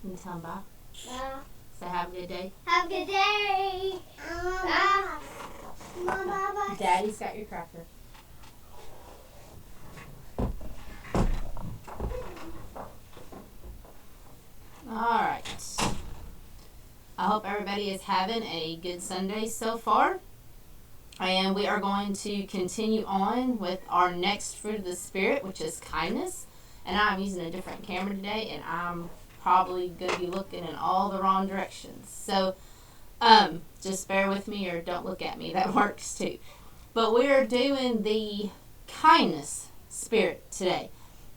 And tell them bye. Bye. Say have a good day. Have a good day. Bye. Bye. Daddy's got your cracker. Alright. I hope everybody is having a good Sunday so far. And we are going to continue on with our next fruit of the Spirit, which is kindness. And I'm using a different camera today, and I'm probably going to be looking in all the wrong directions. So just bear with me or don't look at me. That works too. But we're doing the kindness spirit today.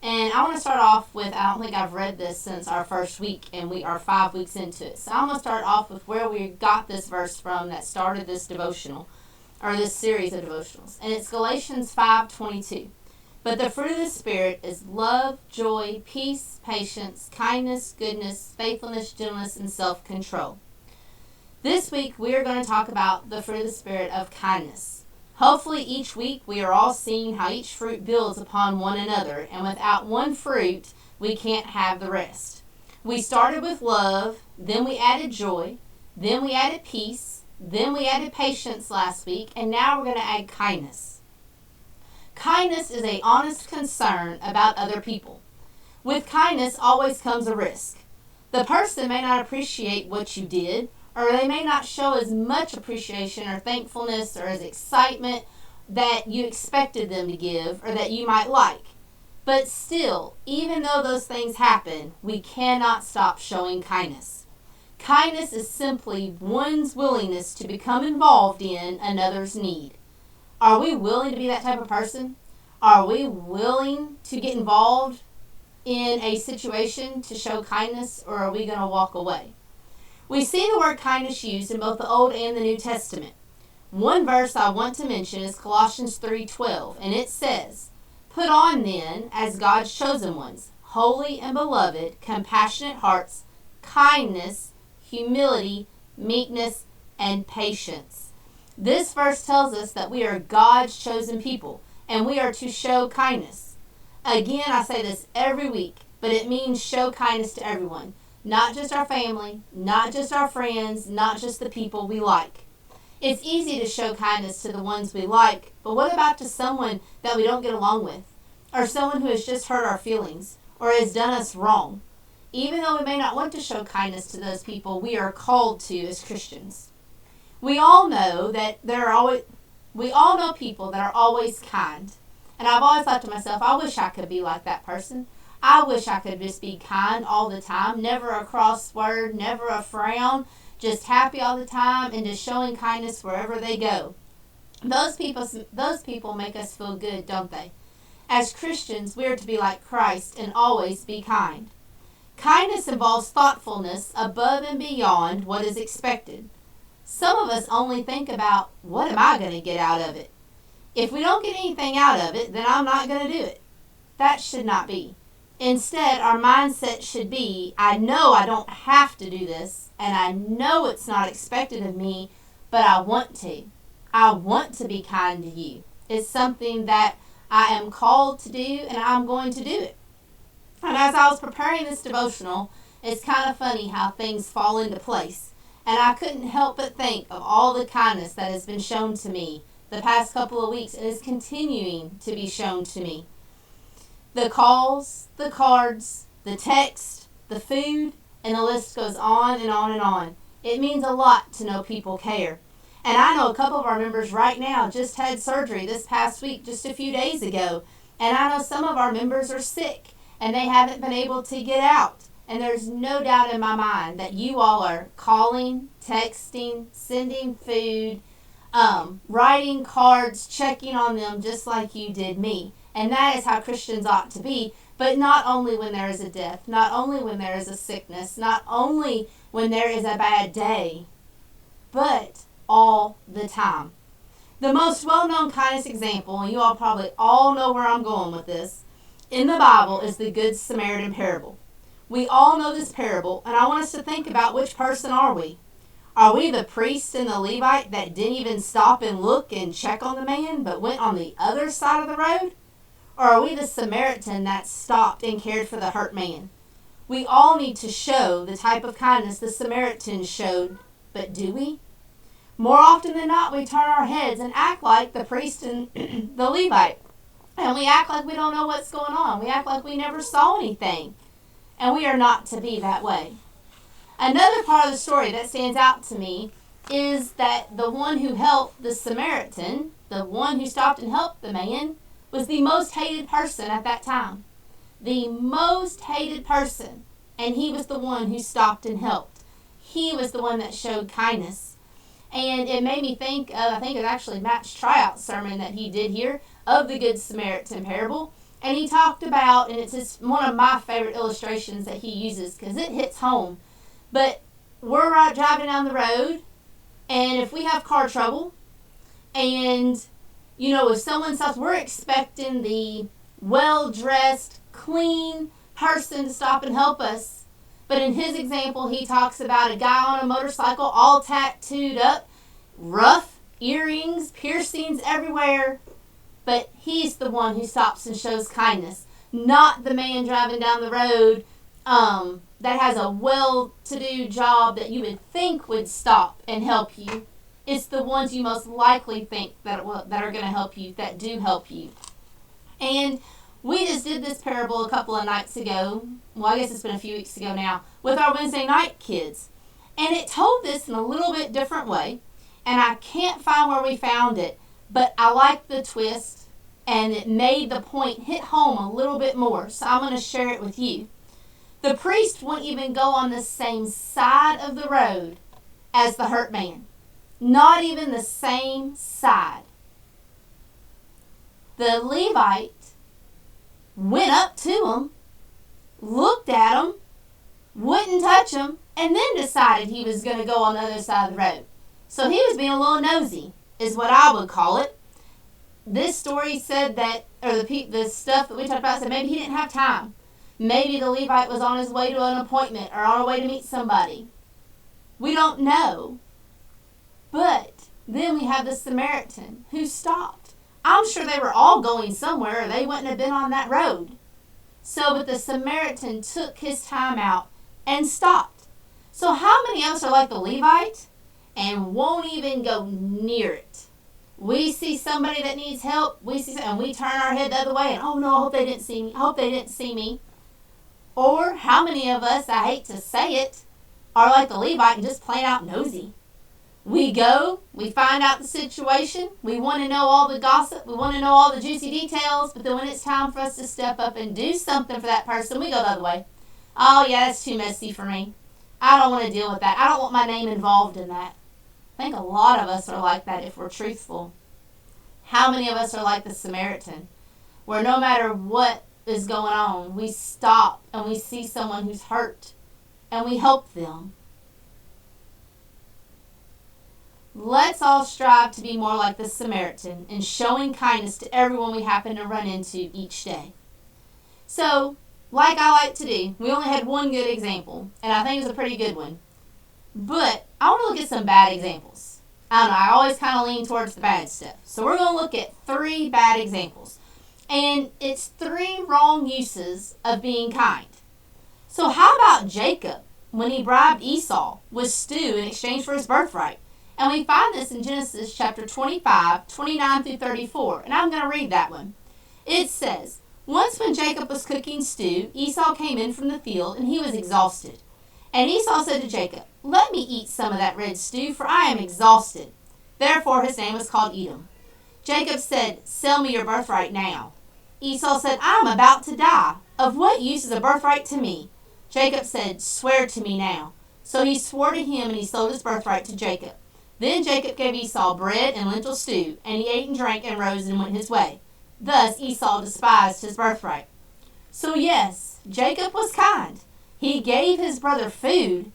And I want to start off with, I don't think I've read this since our first week, and we are 5 weeks into it. So I'm going to start off with where we got this verse from that started this devotional, or this series of devotionals. And it's Galatians 5:22. But the fruit of the Spirit is love, joy, peace, patience, kindness, goodness, faithfulness, gentleness, and self-control. This week we are going to talk about the fruit of the Spirit of kindness. Hopefully each week we are all seeing how each fruit builds upon one another, and without one fruit we can't have the rest. We started with love, then we added joy, then we added peace, then we added patience last week, and now we're going to add kindness. Kindness is an honest concern about other people. With kindness always comes a risk. The person may not appreciate what you did, or they may not show as much appreciation or thankfulness or as excitement that you expected them to give or that you might like. But still, even though those things happen, we cannot stop showing kindness. Kindness is simply one's willingness to become involved in another's need. Are we willing to be that type of person? Are we willing to get involved in a situation to show kindness, or are we going to walk away? We see the word kindness used in both the Old and the New Testament. One verse I want to mention is Colossians 3:12, and it says, "Put on then, as God's chosen ones, holy and beloved, compassionate hearts, kindness, humility, meekness, and patience." This verse tells us that we are God's chosen people, and we are to show kindness. Again, I say this every week, but it means show kindness to everyone. Not just our family, not just our friends, not just the people we like. It's easy to show kindness to the ones we like, but what about to someone that we don't get along with? Or someone who has just hurt our feelings, or has done us wrong? Even though we may not want to show kindness to those people, we are called to as Christians. We all know people that are always kind. And I've always thought to myself, I wish I could be like that person. I wish I could just be kind all the time, never a cross word, never a frown, just happy all the time and just showing kindness wherever they go. Those people make us feel good, don't they? As Christians, we are to be like Christ and always be kind. Kindness involves thoughtfulness above and beyond what is expected. Some of us only think about, what am I going to get out of it? If we don't get anything out of it, then I'm not going to do it. That should not be. Instead, our mindset should be, I know I don't have to do this, and I know it's not expected of me, but I want to. I want to be kind to you. It's something that I am called to do, and I'm going to do it. And as I was preparing this devotional, it's kind of funny how things fall into place. And I couldn't help but think of all the kindness that has been shown to me the past couple of weeks and is continuing to be shown to me. The calls, the cards, the text, the food, and the list goes on and on and on. It means a lot to know people care. And I know a couple of our members right now just had surgery this past week, just a few days ago. And I know some of our members are sick and they haven't been able to get out. And there's no doubt in my mind that you all are calling, texting, sending food, writing cards, checking on them just like you did me. And that is how Christians ought to be, but not only when there is a death, not only when there is a sickness, not only when there is a bad day, but all the time. The most well-known kindness example, and you all probably all know where I'm going with this, in the Bible is the Good Samaritan parable. We all know this parable, and I want us to think about which person are we? Are we the priest and the Levite that didn't even stop and look and check on the man, but went on the other side of the road? Or are we the Samaritan that stopped and cared for the hurt man? We all need to show the type of kindness the Samaritans showed, but do we? More often than not, we turn our heads and act like the priest and the Levite. And we act like we don't know what's going on. We act like we never saw anything. And we are not to be that way. Another part of the story that stands out to me is that the one who helped the Samaritan, the one who stopped and helped the man, was the most hated person at that time. The most hated person. And he was the one who stopped and helped. He was the one that showed kindness. And it made me think of, I think it was actually Matt's tryout sermon that he did here, of the Good Samaritan parable. And he talked about, and it's just one of my favorite illustrations that he uses because it hits home. But we're driving down the road, and if we have car trouble, and, if someone stops, we're expecting the well-dressed, clean person to stop and help us. But in his example, he talks about a guy on a motorcycle all tattooed up, rough, earrings, piercings everywhere. But he's the one who stops and shows kindness, not the man driving down the road that has a well-to-do job that you would think would stop and help you. It's the ones you most likely think that are going to help you, that do help you. And we just did this parable a couple of nights ago. Well, I guess it's been a few weeks ago now, with our Wednesday night kids. And it told this in a little bit different way. And I can't find where we found it. But I like the twist, and it made the point hit home a little bit more. So I'm going to share it with you. The priest wouldn't even go on the same side of the road as the hurt man. Not even the same side. The Levite went up to him, looked at him, wouldn't touch him, and then decided he was going to go on the other side of the road. So he was being a little nosy, is what I would call it. This story said that, or the stuff that we talked about said maybe he didn't have time. Maybe the Levite was on his way to an appointment or on a way to meet somebody. We don't know. But then we have the Samaritan who stopped. I'm sure they were all going somewhere or they wouldn't have been on that road. But the Samaritan took his time out and stopped. So how many of us are like the Levite and won't even go near it? We see somebody that needs help, and we turn our head the other way and, oh no, I hope they didn't see me. I hope they didn't see me. Or how many of us, I hate to say it, are like the Levite and just plain out nosy? We go, we find out the situation, we want to know all the gossip, we want to know all the juicy details, but then when it's time for us to step up and do something for that person, we go the other way. Oh yeah, that's too messy for me. I don't want to deal with that. I don't want my name involved in that. I think a lot of us are like that if we're truthful. How many of us are like the Samaritan, where no matter what is going on, we stop and we see someone who's hurt and we help them? Let's all strive to be more like the Samaritan in showing kindness to everyone we happen to run into each day. So, like I like to do, we only had one good example, and I think it's a pretty good one. But I want to look at some bad examples. I don't know, I always kind of lean towards the bad stuff. So we're going to look at 3 bad examples. And it's 3 wrong uses of being kind. So how about Jacob when he bribed Esau with stew in exchange for his birthright? And we find this in Genesis chapter 25, 29 through 34. And I'm going to read that one. It says, "Once when Jacob was cooking stew, Esau came in from the field, and he was exhausted. And Esau said to Jacob, 'Let me eat some of that red stew, for I am exhausted.' Therefore his name was called Edom. Jacob said, 'Sell me your birthright now.' Esau said, 'I am about to die. Of what use is a birthright to me?' Jacob said, 'Swear to me now.' So he swore to him, and he sold his birthright to Jacob. Then Jacob gave Esau bread and lentil stew, and he ate and drank and rose and went his way. Thus Esau despised his birthright." So yes, Jacob was kind. He gave his brother food,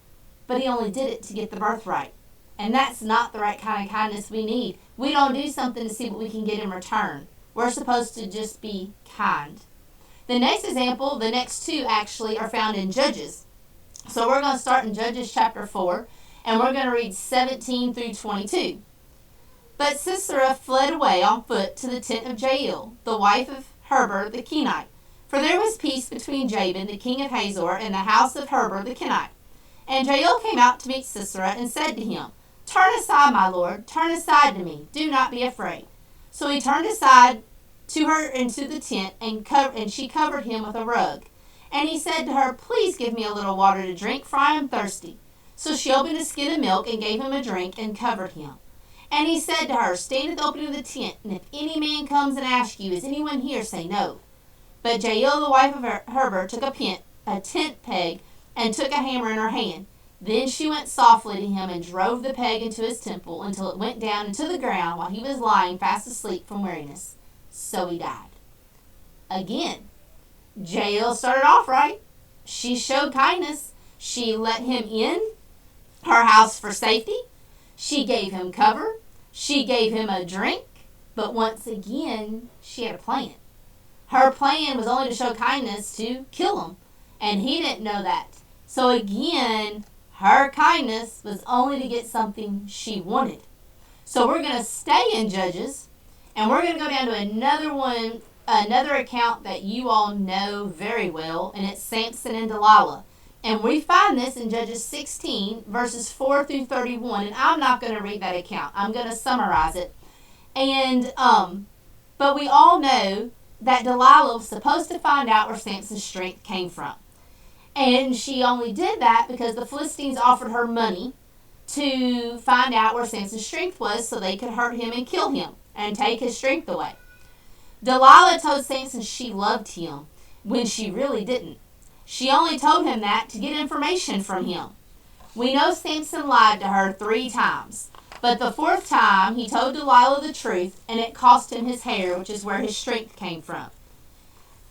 but he only did it to get the birthright. And that's not the right kind of kindness we need. We don't do something to see what we can get in return. We're supposed to just be kind. The next example, the next 2 actually, are found in Judges. So we're going to start in Judges chapter 4, and we're going to read 17 through 22. "But Sisera fled away on foot to the tent of Jael, the wife of Heber the Kenite. For there was peace between Jabin, the king of Hazor, and the house of Heber the Kenite. And Jael came out to meet Sisera and said to him, Turn aside, my lord, turn aside to me. Do not be afraid. So he turned aside to her into the tent, and she covered him with a rug. And he said to her, Please give me a little water to drink, for I am thirsty. So she opened a skin of milk and gave him a drink and covered him. And he said to her, Stand at the opening of the tent, and if any man comes and asks you, Is anyone here? Say no. But Jael, the wife of Heber, took a tent peg and took a hammer in her hand. Then she went softly to him and drove the peg into his temple until it went down into the ground while he was lying fast asleep from weariness. So he died. Again, Jael started off right. She showed kindness. She let him in her house for safety. She gave him cover. She gave him a drink. But once again, she had a plan. Her plan was only to show kindness to kill him. And he didn't know that. So again, her kindness was only to get something she wanted. So we're going to stay in Judges, and we're going to go down to another account that you all know very well, and it's Samson and Delilah. And we find this in Judges 16, verses 4 through 31, and I'm not going to read that account. I'm going to summarize it. And but we all know that Delilah was supposed to find out where Samson's strength came from. And she only did that because the Philistines offered her money to find out where Samson's strength was so they could hurt him and kill him and take his strength away. Delilah told Samson she loved him when she really didn't. She only told him that to get information from him. We know Samson lied to her 3 times, but the 4th time he told Delilah the truth, and it cost him his hair, which is where his strength came from.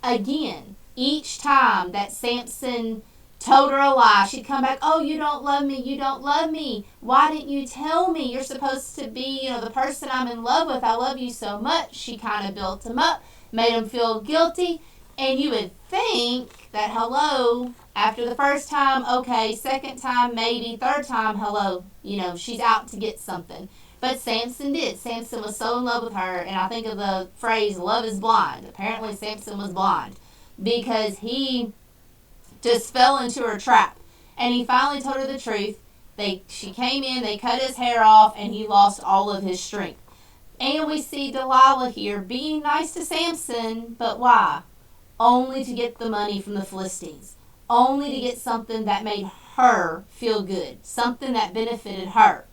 Again, each time that Samson told her a lie, she'd come back, Oh, you don't love me, you don't love me. Why didn't you tell me? You're supposed to be, the person I'm in love with. I love you so much. She kind of built him up, made him feel guilty. And you would think that, hello, after the first time, okay, second time, maybe, third time, hello, she's out to get something. But Samson did. Samson was so in love with her, and I think of the phrase, love is blind. Apparently Samson was blind because he just fell into her trap. And he finally told her the truth. She came in, they cut his hair off, and he lost all of his strength. And we see Delilah here being nice to Samson, but why? Only to get the money from the Philistines. Only to get something that made her feel good. Something that benefited her.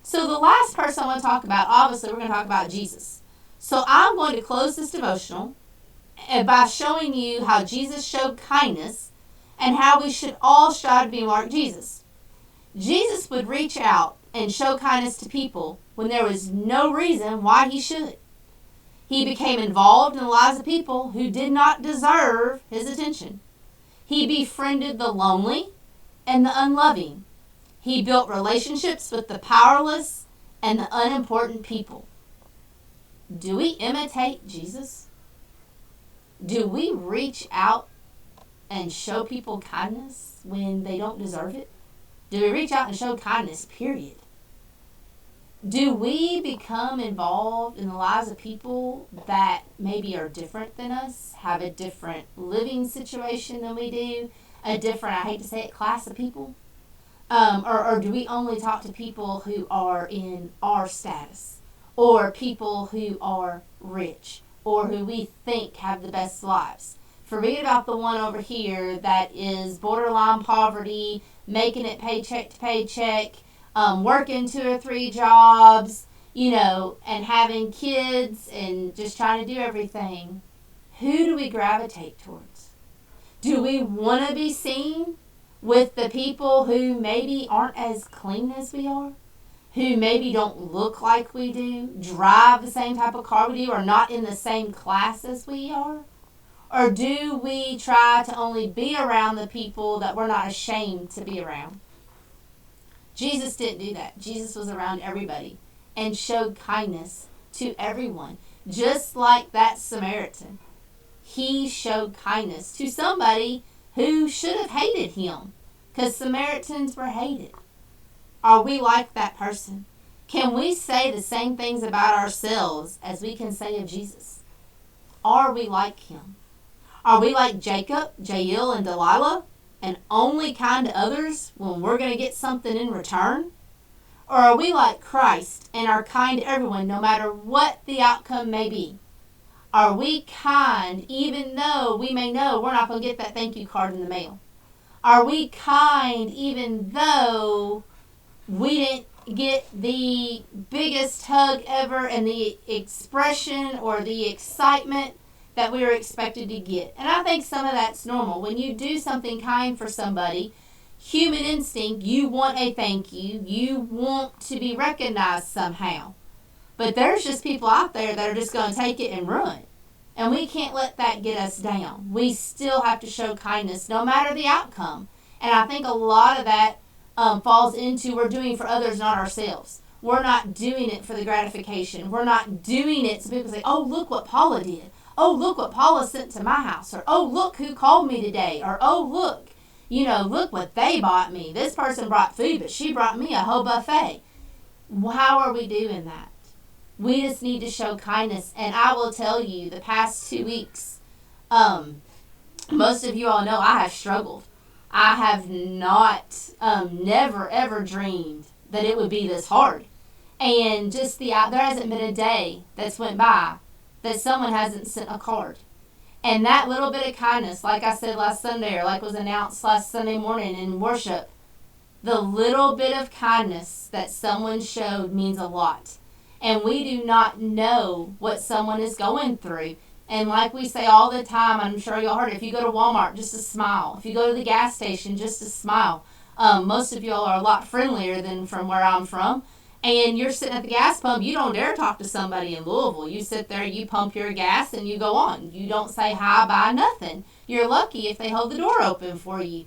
So the last person I want to talk about, obviously we're going to talk about Jesus. So I'm going to close this devotional by showing you how Jesus showed kindness and how we should all strive to be like Jesus. Jesus would reach out and show kindness to people when there was no reason why he should. He became involved in the lives of people who did not deserve his attention. He befriended the lonely and the unloving. He built relationships with the powerless and the unimportant people. Do we imitate Jesus? Do we reach out and show people kindness when they don't deserve it? Do we reach out and show kindness, period? Do we become involved in the lives of people that maybe are different than us, have a different living situation than we do, a different, I hate to say it, class of people? Or do we only talk to people who are in our status, or people who are rich, or who we think have the best lives? Forget about the one over here that is borderline poverty, making it paycheck to paycheck, working 2 or 3 jobs, and having kids and just trying to do everything. Who do we gravitate towards? Do we want to be seen with the people who maybe aren't as clean as we are? Who maybe don't look like we do, drive the same type of car we do, or not in the same class as we are? Or do we try to only be around the people that we're not ashamed to be around? Jesus didn't do that. Jesus was around everybody and showed kindness to everyone. Just like that Samaritan. He showed kindness to somebody who should have hated him, because Samaritans were hated. Are we like that person? Can we say the same things about ourselves as we can say of Jesus? Are we like him? Are we like Jacob, Jael, and Delilah, and only kind to others when we're going to get something in return? Or are we like Christ and are kind to everyone no matter what the outcome may be? Are we kind even though we may know we're not going to get that thank you card in the mail? Are we kind even though we didn't get the biggest hug ever and the expression or the excitement that we were expected to get? And I think some of that's normal. When you do something kind for somebody, human instinct, you want a thank you. You want to be recognized somehow. But there's just people out there that are just going to take it and run. And we can't let that get us down. We still have to show kindness no matter the outcome. And I think a lot of that falls into we're doing for others, not ourselves. We're not doing it for the gratification. We're not doing it so people say, oh, look what Paula did. Oh, look what Paula sent to my house. Or, oh, look who called me today. Or, oh, look, look what they bought me. This person brought food, but she brought me a whole buffet. How are we doing that? We just need to show kindness. And I will tell you, the past 2 weeks, most of you all know I have struggled. I have not, never, ever dreamed that it would be this hard. And just there hasn't been a day that's went by that someone hasn't sent a card. And that little bit of kindness, like I said last Sunday, or like was announced last Sunday morning in worship, the little bit of kindness that someone showed means a lot. And we do not know what someone is going through. And like we say all the time, I'm sure y'all heard it, if you go to Walmart, just a smile. If you go to the gas station, just a smile. Most of y'all are a lot friendlier than from where I'm from. And you're sitting at the gas pump, you don't dare talk to somebody in Louisville. You sit there, you pump your gas, and you go on. You don't say hi, bye, nothing. You're lucky if they hold the door open for you.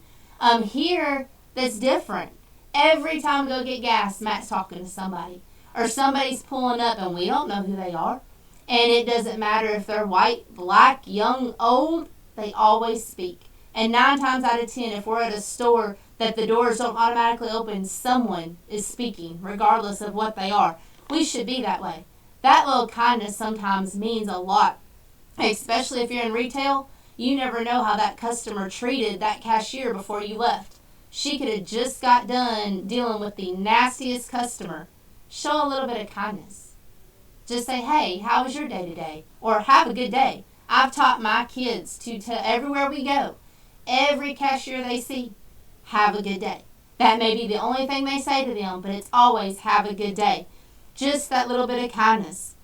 Here, that's different. Every time we go get gas, Matt's talking to somebody. Or somebody's pulling up, and we don't know who they are. And it doesn't matter if they're white, black, young, old, they always speak. And 9 times out of 10, if we're at a store that the doors don't automatically open, someone is speaking, regardless of what they are. We should be that way. That little kindness sometimes means a lot, especially if you're in retail. You never know how that customer treated that cashier before you left. She could have just got done dealing with the nastiest customer. Show a little bit of kindness. Just say, hey, how was your day today? Or have a good day. I've taught my kids to tell everywhere we go, every cashier they see, have a good day. That may be the only thing they say to them, but it's always have a good day. Just that little bit of kindness.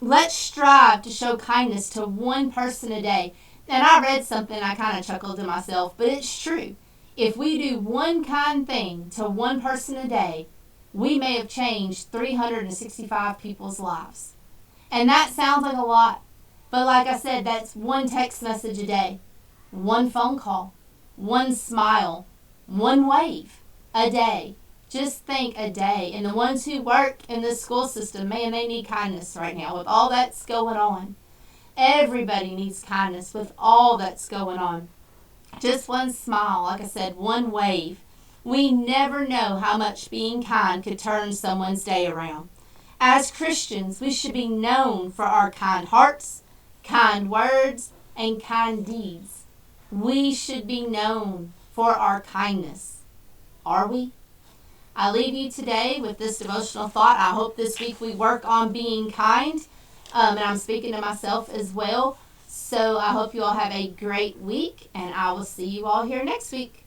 Let's strive to show kindness to one person a day. And I read something, I kind of chuckled to myself, but it's true. If we do one kind thing to one person a day, we may have changed 365 people's lives. And that sounds like a lot. But like I said, that's one text message a day, one phone call, one smile, one wave a day. Just think a day. And the ones who work in the school system, man, they need kindness right now with all that's going on. Everybody needs kindness with all that's going on. Just one smile, like I said, one wave. We never know how much being kind could turn someone's day around. As Christians, we should be known for our kind hearts, kind words, and kind deeds. We should be known for our kindness. Are we? I leave you today with this devotional thought. I hope this week we work on being kind. And I'm speaking to myself as well. So I hope you all have a great week, and I will see you all here next week.